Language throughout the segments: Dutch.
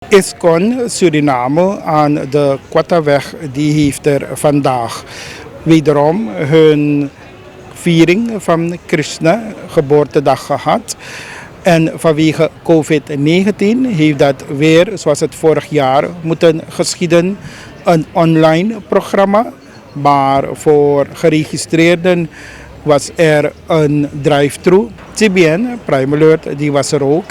ISKCON Suriname aan de Quattaweg die heeft er vandaag wederom hun viering van Krishna geboortedag gehad. En vanwege COVID-19 heeft dat weer, zoals het vorig jaar, moeten geschieden. Een online programma. Maar voor geregistreerden was er een drive-thru. TBN, Prime Alert, die was er ook.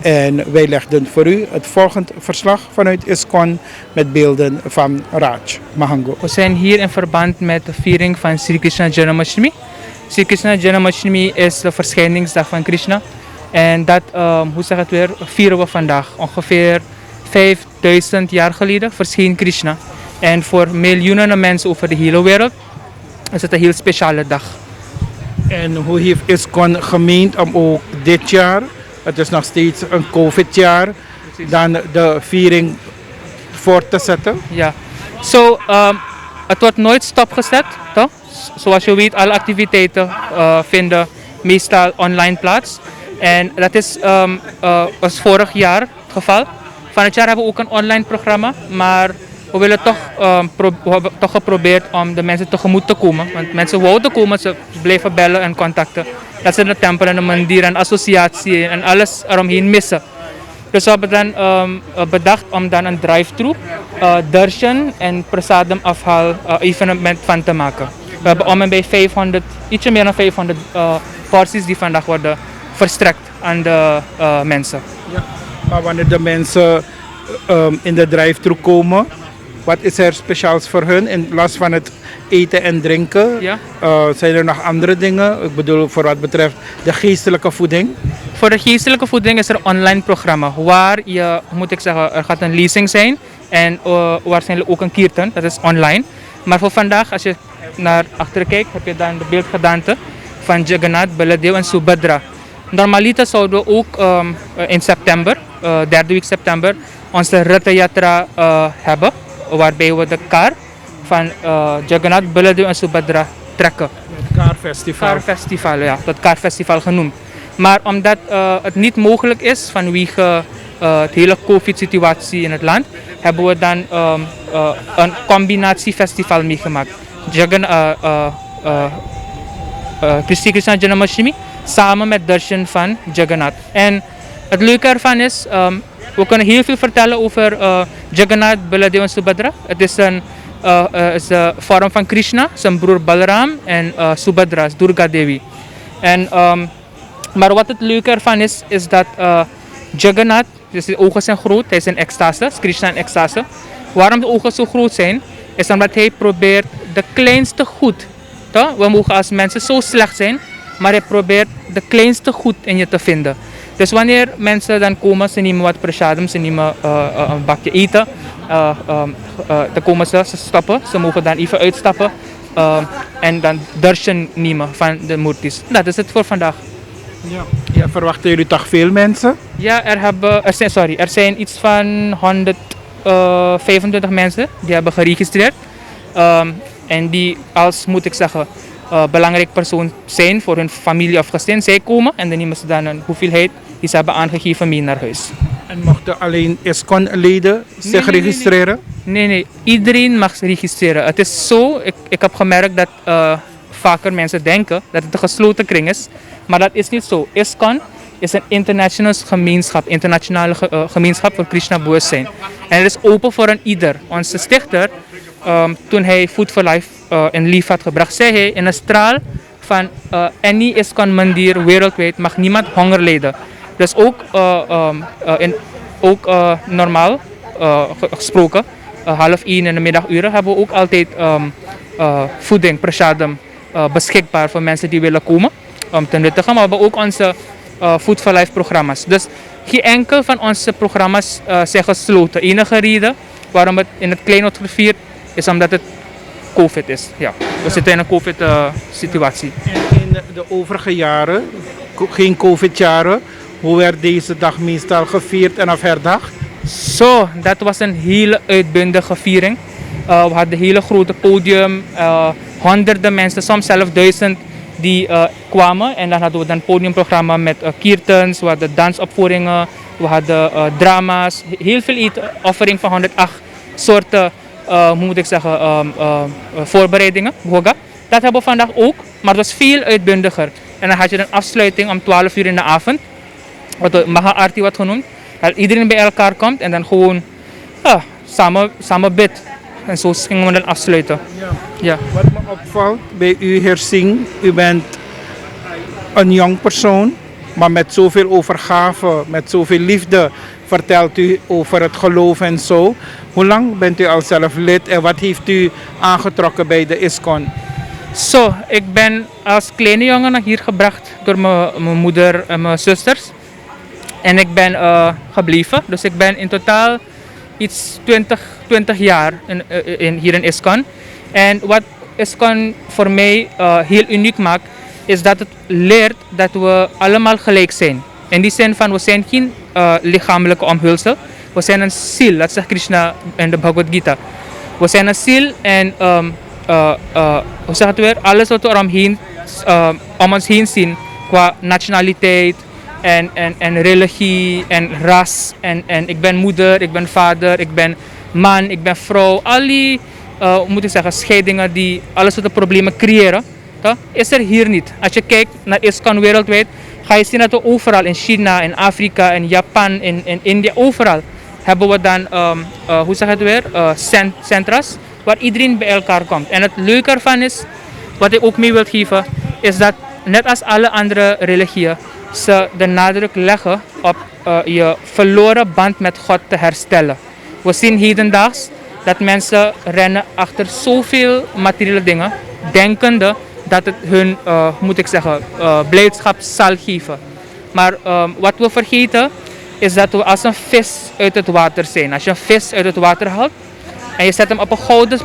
En wij legden voor u het volgende verslag vanuit ISKCON met beelden van Raj Mahango. We zijn hier in verband met de viering van Sri Krishna Janmashtami. Sri Krishna Janmashtami is de verschijningsdag van Krishna. En dat, hoe zeg het weer, vieren we vandaag. Ongeveer 5000 jaar geleden verscheen Krishna. En voor miljoenen mensen over de hele wereld is het een heel speciale dag. En hoe heeft ISKCON gemeend om ook dit jaar, het is nog steeds een COVID-jaar, dan de viering voor te zetten? Ja, het wordt nooit stopgezet, toch? Zoals je weet, alle activiteiten vinden meestal online plaats. En dat is als vorig jaar het geval. Van het jaar hebben we ook een online programma, maar we willen we hebben toch geprobeerd om de mensen tegemoet te komen. Want mensen wouden komen, ze bleven bellen en contacten. Dat ze de tempel en de mandir en associatie en alles eromheen missen. Dus we hebben dan bedacht om dan een drive-thru, darshan en prasadam afhaal evenement van te maken. We hebben om en bij 500, ietsje meer dan 500 porties die vandaag worden verstrekt aan de mensen. Ja. Maar wanneer de mensen in de drive-thru komen, wat is er speciaals voor hun in plaats van het eten en drinken? Ja. Zijn er nog andere dingen? Ik bedoel voor wat betreft de geestelijke voeding. Voor de geestelijke voeding is er een online programma waar je, moet ik zeggen, er gaat een lezing zijn en waarschijnlijk ook een kirtan, dat is online. Maar voor vandaag, als je naar achteren kijkt, heb je dan de beeldgedaante van Jagannath, Baladev en Subhadra. Normaliter zouden we ook in september, derde week september, onze Ratha Yatra hebben, waarbij we de kar van Jagannath, Baladev en Subhadra trekken. Het Kaarfestival. Kaarfestival, ja, dat Kaarfestival genoemd. Maar omdat het niet mogelijk is vanwege het hele COVID-situatie in het land, hebben we dan een combinatiefestival meegemaakt. Sri Krishna Janmashtami samen met darshan van Jagannath. En het leuke ervan is, we kunnen heel veel vertellen over Jagannath, Baladev en Subhadra. Het is een vorm van Krishna, zijn broer Balaram en Subhadra, Durga Devi. En, maar wat het leuke ervan is dat Jagannath, dus de ogen zijn groot, hij is in extase, Krishna in extase. Waarom de ogen zo groot zijn, is omdat hij probeert de kleinste goed. Toch? We mogen als mensen zo slecht zijn, maar hij probeert de kleinste goed in je te vinden. Dus wanneer mensen dan komen, ze nemen wat prasadam, ze nemen een bakje eten, dan komen ze stappen, ze mogen dan even uitstappen en dan darshan nemen van de murtis. Dat is het voor vandaag. Ja. Ja, verwachten jullie toch veel mensen? Ja, er zijn iets van 125 mensen die hebben geregistreerd. En die als, moet ik zeggen, belangrijk persoon zijn voor hun familie of gezin. Zij komen en dan nemen ze dan een hoeveelheid die ze hebben aangegeven mee naar huis. En mochten alleen ISKCON-leden zich registreren? Nee, iedereen mag zich registreren. Het is zo, ik heb gemerkt dat vaker mensen denken dat het een gesloten kring is. Maar dat is niet zo. ISKCON is een internationale gemeenschap voor Krishna bewustzijn. En het is open voor een ieder. Onze stichter, toen hij Food for Life in lief had gebracht, zei hij in een straal van any ISKCON mandir wereldwijd mag niemand honger lijden. Dus ook normaal gesproken, 12:30 in de middaguren hebben we ook altijd voeding, prasadam beschikbaar voor mensen die willen komen om te nuttigen. Maar we hebben ook onze Food for Life programma's. Dus geen enkel van onze programma's zijn gesloten. De enige reden waarom het in het klein wordt gevierd is omdat het COVID is. Ja, we zitten in een COVID-situatie. En in de overige jaren, geen COVID-jaren, hoe werd deze dag meestal gevierd en of herdacht? Dat was een hele uitbundige viering. We hadden een hele grote podium, honderden mensen, soms zelfs 1000 die kwamen. En dan hadden we dan een podiumprogramma met kirtans, we hadden dansopvoeringen, we We hadden drama's, heel veel eten, offering van 108 soorten, hoe moet ik zeggen, voorbereidingen. Boga. Dat hebben we vandaag ook, maar het was veel uitbundiger. En dan had je een afsluiting om 12 uur in de avond, wat de Maha Arti wordt genoemd. Dat iedereen bij elkaar komt en dan gewoon samen bidt. En zo gingen we dan afsluiten. Ja. Wat me opvalt bij u herzing, u bent een jong persoon, maar met zoveel overgave, met zoveel liefde vertelt u over het geloof en zo. Hoe lang bent u al zelf lid en wat heeft u aangetrokken bij de ISKCON? Zo, ik ben als kleine jongen naar hier gebracht door mijn moeder en mijn zusters. En ik ben gebleven. Dus ik ben in totaal iets 20 jaar hier in ISKCON. En wat ISKCON voor mij heel uniek maakt, is dat het leert dat we allemaal gelijk zijn. In die zin van, we zijn geen lichamelijke omhulsel. We zijn een ziel, dat zegt Krishna in de Bhagavad Gita. We zijn een ziel en hoe zeg het weer? Alles wat we om ons heen zien, qua nationaliteit en religie en ras. En ik ben moeder, ik ben vader, ik ben man, ik ben vrouw. Al die, moet ik zeggen, scheidingen die alles wat de problemen creëren, is er hier niet. Als je kijkt naar ISKCON wereldwijd, ga je zien dat we overal in China, in Afrika, in Japan, in India, overal hebben we dan, hoe zeg het weer, centra's waar iedereen bij elkaar komt. En het leuke ervan is, wat ik ook mee wil geven, is dat net als alle andere religieën, ze de nadruk leggen op je verloren band met God te herstellen. We zien hedendaags dat mensen rennen achter zoveel materiële dingen, denkende dat het hun, moet ik zeggen, blijdschap zal geven. Maar wat we vergeten is dat we als een vis uit het water zijn. Als je een vis uit het water haalt en je zet hem op een gouden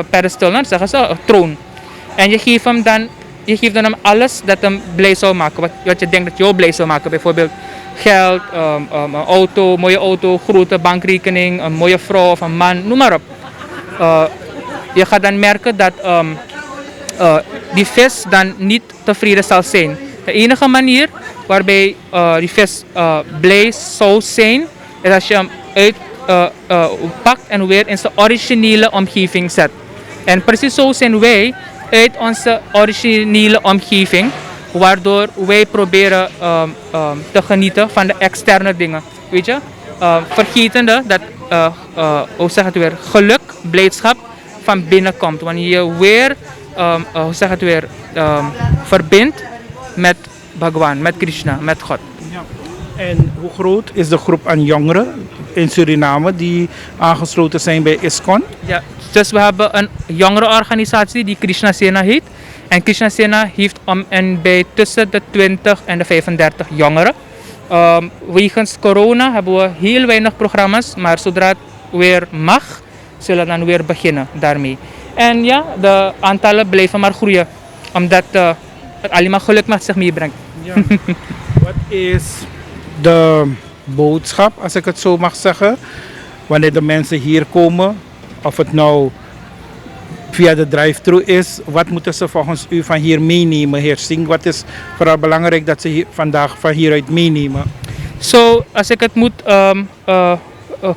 pedestal, dan zeggen ze een troon. En je geeft dan hem alles dat hem blij zou maken. Wat je denkt dat jou blij zou maken. Bijvoorbeeld geld, een auto, mooie auto, grote bankrekening, een mooie vrouw of een man, noem maar op. Je gaat dan merken dat die vis dan niet tevreden zal zijn. De enige manier waarbij die vis blij zou zijn, is als je hem pakt en weer in zijn originele omgeving zet. En precies zo zijn wij uit onze originele omgeving, waardoor wij proberen te genieten van de externe dingen. Weet je? Vergetende dat hoe zeg het weer, geluk, blijdschap van binnen komt. Wanneer je weer hoe zeg het weer, verbindt met Bhagwan, met Krishna, met God. Ja. En hoe groot is de groep aan jongeren in Suriname die aangesloten zijn bij ISKCON? Ja, dus we hebben een jongerenorganisatie die Krishna Sena heet. En Krishna Sena heeft om en bij tussen de 20 en de 35 jongeren. Wegens corona hebben we heel weinig programma's, maar zodra het weer mag, zullen we dan weer beginnen daarmee. En ja, de aantallen blijven maar groeien, omdat het alleen maar geluk met zich meebrengt. Ja. Wat is de boodschap, als ik het zo mag zeggen, wanneer de mensen hier komen, of het nou via de drive-thru is, wat moeten ze volgens u van hier meenemen, heer Singh? Wat is vooral belangrijk dat ze vandaag van hieruit meenemen? Zo, als ik het moet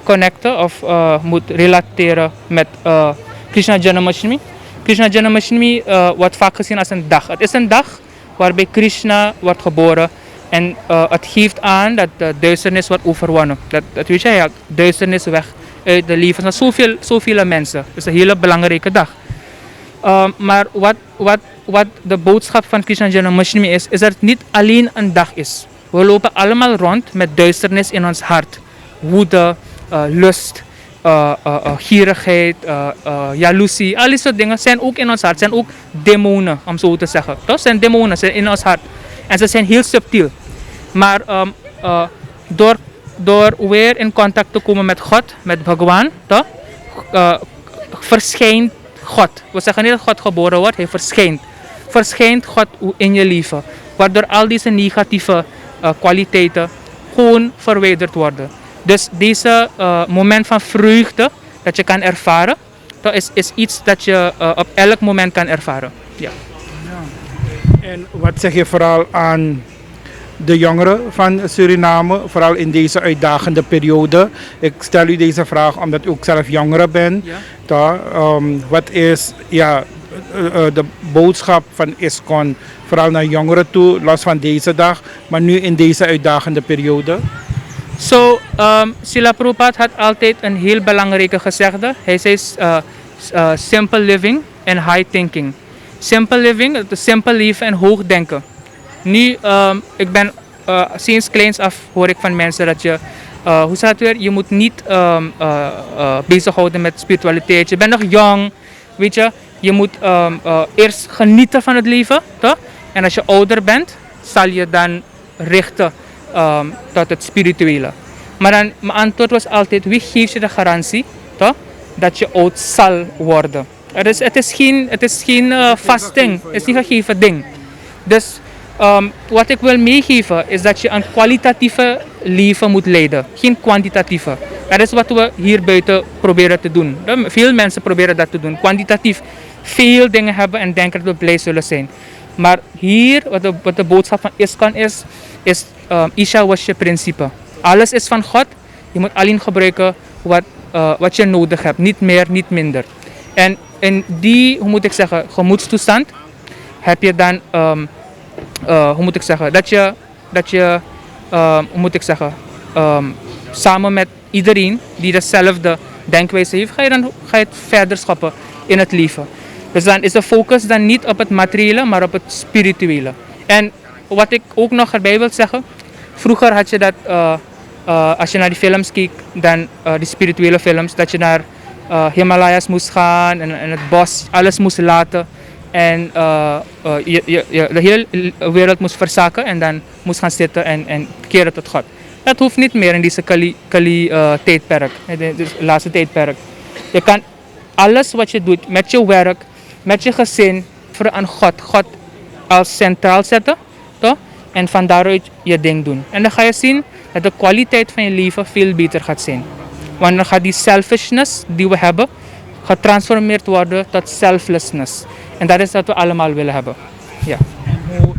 connecten of moet relateren met Krishna Janmashtami. Krishna Janmashtami wordt vaak gezien als een dag. Het is een dag waarbij Krishna wordt geboren. En het geeft aan dat de duisternis wordt overwonnen. Dat weet je, hij haalt duisternis weg uit de levens van zoveel mensen. Het is een hele belangrijke dag. Maar wat de boodschap van Krishna Janmashtami is dat het niet alleen een dag is. We lopen allemaal rond met duisternis in ons hart. Woede, lust, gierigheid, jaloezie. Al die soort dingen zijn ook in ons hart. Zijn ook demonen, om zo te zeggen. Dat zijn demonen zijn in ons hart. En ze zijn heel subtiel. Maar door weer in contact te komen met God, met Bhagwan, verschijnt God. We zeggen niet dat God geboren wordt, hij verschijnt. Verschijnt God in je leven. Waardoor al deze negatieve kwaliteiten gewoon verwijderd worden. Dus deze moment van vreugde dat je kan ervaren, dat is iets dat je op elk moment kan ervaren. Ja. En wat zeg je vooral aan de jongeren van Suriname, vooral in deze uitdagende periode. Ik stel u deze vraag omdat u ook zelf jongeren bent. Ja. Toch? Wat is de boodschap van ISKCON, vooral naar jongeren toe, los van deze dag, maar nu in deze uitdagende periode? Srila Prabhupada had altijd een heel belangrijke gezegde. Hij zei simple living en high thinking. Simple living, het simpel leven en hoog denken. Nu, ik ben sinds kleins af hoor ik van mensen dat je, hoe staat het weer, je moet niet bezighouden met spiritualiteit. Je bent nog jong, weet je. Je moet eerst genieten van het leven, toch? En als je ouder bent, zal je dan richten tot het spirituele. Maar dan, mijn antwoord was altijd, wie geeft je de garantie, toch? Dat je oud zal worden. Het is geen vast ding, het is niet een gegeven ding. Dus wat ik wil meegeven is dat je een kwalitatieve leven moet leiden, geen kwantitatieve. Dat is wat we hier buiten proberen te doen. Veel mensen proberen dat te doen, kwantitatief veel dingen hebben en denken dat we blij zullen zijn. Maar hier, wat de boodschap van ISKCON is Isha was je principe. Alles is van God, je moet alleen gebruiken wat je nodig hebt, niet meer, niet minder. En in die, hoe moet ik zeggen, gemoedstoestand heb je dan, hoe moet ik zeggen, dat je hoe moet ik zeggen, samen met iedereen die dezelfde denkwijze heeft, ga je het verder schappen in het leven. Dus dan is de focus dan niet op het materiële, maar op het spirituele. En wat ik ook nog erbij wil zeggen, vroeger had je dat, als je naar die films keek, dan die spirituele films, dat je naar Himalayas moest gaan en het bos, alles moest laten. En de hele wereld moest verzakken en dan moest gaan zitten en keren tot God. Dat hoeft niet meer in deze Kali-tijdperk, het laatste tijdperk. Je kan alles wat je doet met je werk, met je gezin, voor aan God als centraal zetten, toch? En van daaruit je ding doen. En dan ga je zien dat de kwaliteit van je leven veel beter gaat zijn. Want dan gaat die selfishness die we hebben, getransformeerd worden tot selflessness. En dat is wat we allemaal willen hebben. Ja.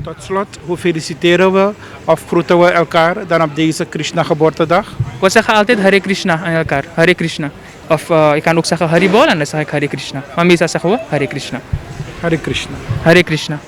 Tot slot, hoe feliciteren we of groeten we elkaar dan op deze Krishna geboortedag? We zeggen altijd Hare Krishna aan elkaar. Hare Krishna. Of je kan ook zeggen Haribol en dan zeg ik Hare Krishna. Maar meestal zeggen we Hare Krishna. Hare Krishna. Hare Krishna.